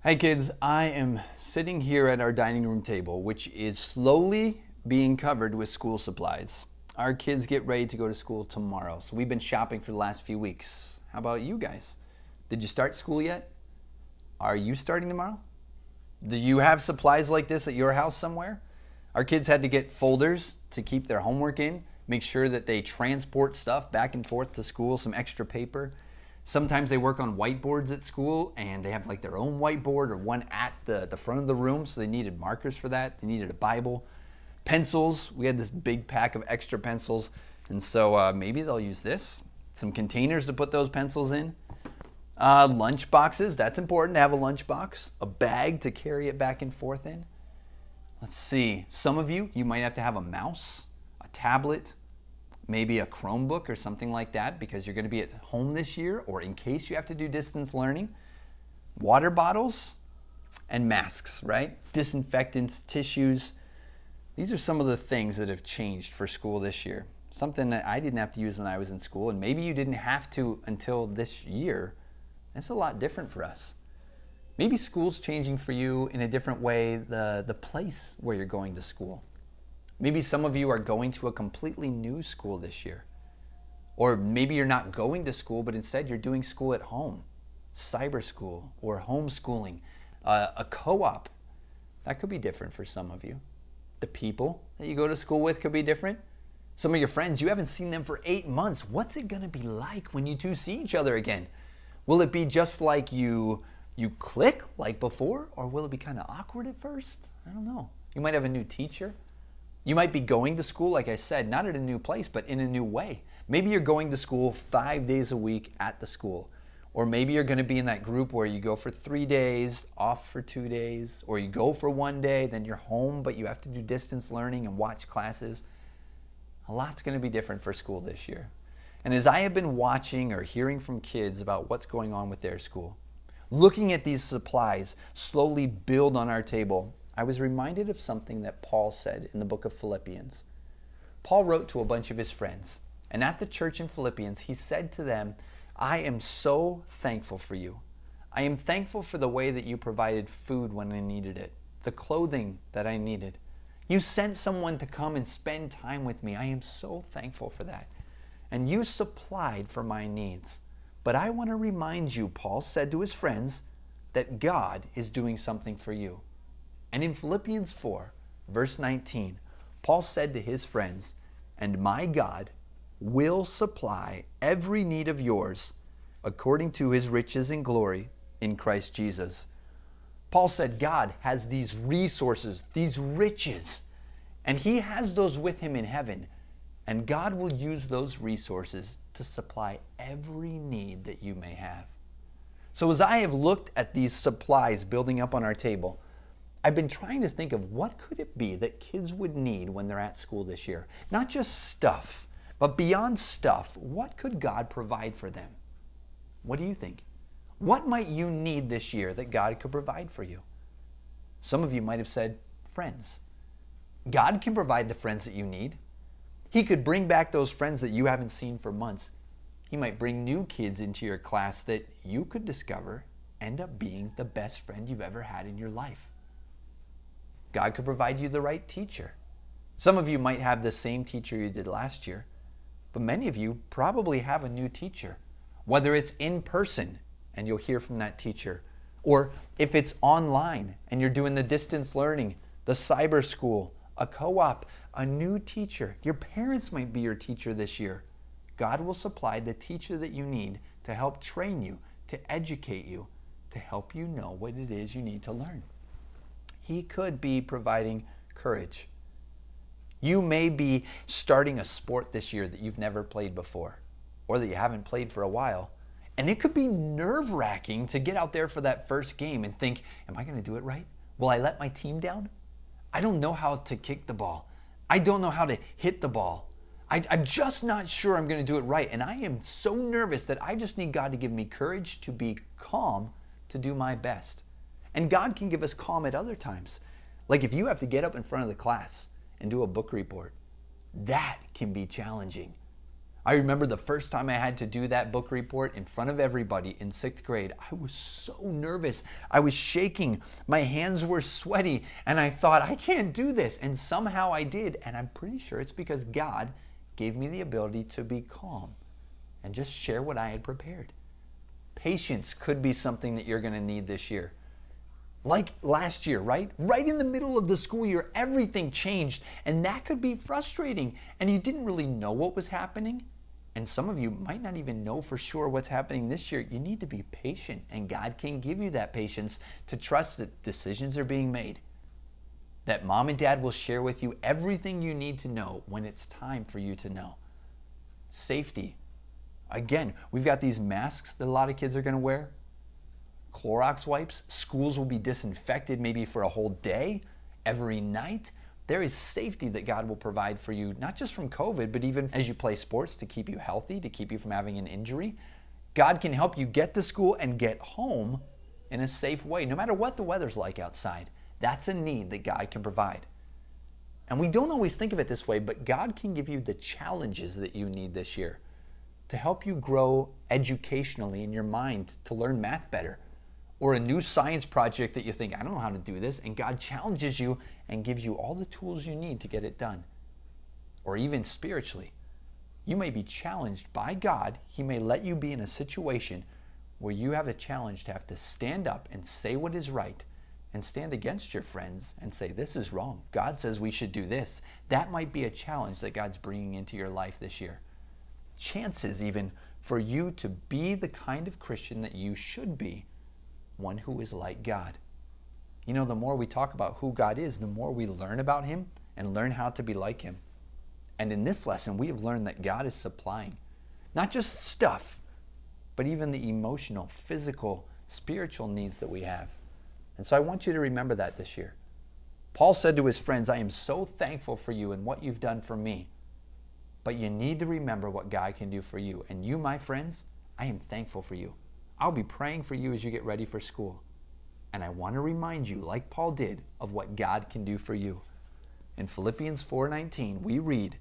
Hi kids, I am sitting here at our dining room table, which is slowly being covered with school supplies. Our kids get ready to go to school tomorrow, so we've been shopping for the last few weeks. How about you guys? Did you start school yet? Are you starting tomorrow? Do you have supplies like this at your house somewhere? Our kids had to get folders to keep their homework in, make sure that they transport stuff back and forth to school, some extra paper. Sometimes they work on whiteboards at school and they have like their own whiteboard or one at the front of the room, so they needed markers for that. They needed a Bible. Pencils, we had this big pack of extra pencils, and so maybe they'll use this. Some containers to put those pencils in. Lunch boxes, that's important to have a lunch box. A bag to carry it back and forth in. Let's see, some of you might have to have a mouse, a tablet, maybe a Chromebook or something like that because you're going to be at home this year or in case you have to do distance learning. Water bottles and masks, right? Disinfectants, tissues. These are some of the things that have changed for school this year. Something that I didn't have to use when I was in school, and maybe you didn't have to until this year. It's a lot different for us. Maybe school's changing for you in a different way, the place where you're going to school. Maybe some of you are going to a completely new school this year. Or maybe you're not going to school, but instead you're doing school at home. Cyber school or homeschooling, a co-op. That could be different for some of you. The people that you go to school with could be different. Some of your friends, you haven't seen them for 8 months. What's it going to be like when you two see each other again? Will it be just like you click like before, or will it be kind of awkward at first? I don't know. You might have a new teacher. You might be going to school, like I said, not at a new place, but in a new way. Maybe you're going to school 5 days a week at the school. Or maybe you're going to be in that group where you go for 3 days, off for 2 days, or you go for 1 day, then you're home, but you have to do distance learning and watch classes. A lot's going to be different for school this year. And as I have been watching or hearing from kids about what's going on with their school, looking at these supplies slowly build on our table, I was reminded of something that Paul said in the book of Philippians. Paul wrote to a bunch of his friends, and at the church in Philippians, he said to them, I am so thankful for you. I am thankful for the way that you provided food when I needed it, the clothing that I needed. You sent someone to come and spend time with me. I am so thankful for that. And you supplied for my needs. But I want to remind you, Paul said to his friends, that God is doing something for you. And in Philippians 4, verse 19, Paul said to his friends, and my God will supply every need of yours according to his riches and glory in Christ Jesus. Paul said God has these resources, these riches, and he has those with him in heaven. And God will use those resources to supply every need that you may have. So as I have looked at these supplies building up on our table, I've been trying to think of what could it be that kids would need when they're at school this year. Not just stuff, but beyond stuff, what could God provide for them? What do you think? What might you need this year that God could provide for you? Some of you might have said, friends. God can provide the friends that you need. He could bring back those friends that you haven't seen for months. He might bring new kids into your class that you could discover end up being the best friend you've ever had in your life. God could provide you the right teacher. Some of you might have the same teacher you did last year, but many of you probably have a new teacher, whether it's in person and you'll hear from that teacher, or if it's online and you're doing the distance learning, the cyber school, a co-op, a new teacher. Your parents might be your teacher this year. God will supply the teacher that you need to help train you, to educate you, to help you know what it is you need to learn. He could be providing courage. You may be starting a sport this year that you've never played before, or that you haven't played for a while. And it could be nerve-wracking to get out there for that first game and think, am I going to do it right? Will I let my team down? I don't know how to kick the ball. I don't know how to hit the ball. I'm just not sure I'm going to do it right. And I am so nervous that I just need God to give me courage to be calm, to do my best. And God can give us calm at other times. Like if you have to get up in front of the class and do a book report, that can be challenging. I remember the first time I had to do that book report in front of everybody in 6th grade. I was so nervous. I was shaking. My hands were sweaty. And I thought, I can't do this. And somehow I did. And I'm pretty sure it's because God gave me the ability to be calm and just share what I had prepared. Patience could be something that you're going to need this year. Like last year, right? Right in the middle of the school year, everything changed, and that could be frustrating, and you didn't really know what was happening, and some of you might not even know for sure what's happening this year. You need to be patient, and God can give you that patience to trust that decisions are being made, that mom and dad will share with you everything you need to know when it's time for you to know. Safety. Again, we've got these masks that a lot of kids are going to wear. Clorox wipes. Schools will be disinfected maybe for a whole day, every night. There is safety that God will provide for you, not just from COVID, but even as you play sports to keep you healthy, to keep you from having an injury. God can help you get to school and get home in a safe way, no matter what the weather's like outside. That's a need that God can provide. And we don't always think of it this way, but God can give you the challenges that you need this year to help you grow educationally in your mind, to learn math better. Or a new science project that you think, I don't know how to do this, and God challenges you and gives you all the tools you need to get it done. Or even spiritually, you may be challenged by God. He may let you be in a situation where you have a challenge to have to stand up and say what is right and stand against your friends and say, this is wrong. God says we should do this. That might be a challenge that God's bringing into your life this year. Chances even for you to be the kind of Christian that you should be, one who is like God. You know, the more we talk about who God is, the more we learn about him and learn how to be like him. And in this lesson, we have learned that God is supplying not just stuff, but even the emotional, physical, spiritual needs that we have. And so I want you to remember that this year. Paul said to his friends, I am so thankful for you and what you've done for me. But you need to remember what God can do for you. And you, my friends, I am thankful for you. I'll be praying for you as you get ready for school. And I want to remind you, like Paul did, of what God can do for you. In Philippians 4:19, we read,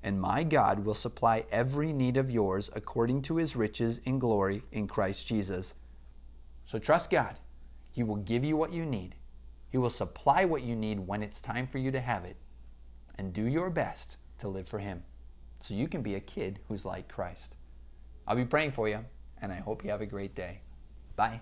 and my God will supply every need of yours according to his riches in glory in Christ Jesus. So trust God. He will give you what you need. He will supply what you need when it's time for you to have it. And do your best to live for him, so you can be a kid who's like Christ. I'll be praying for you, and I hope you have a great day. Bye.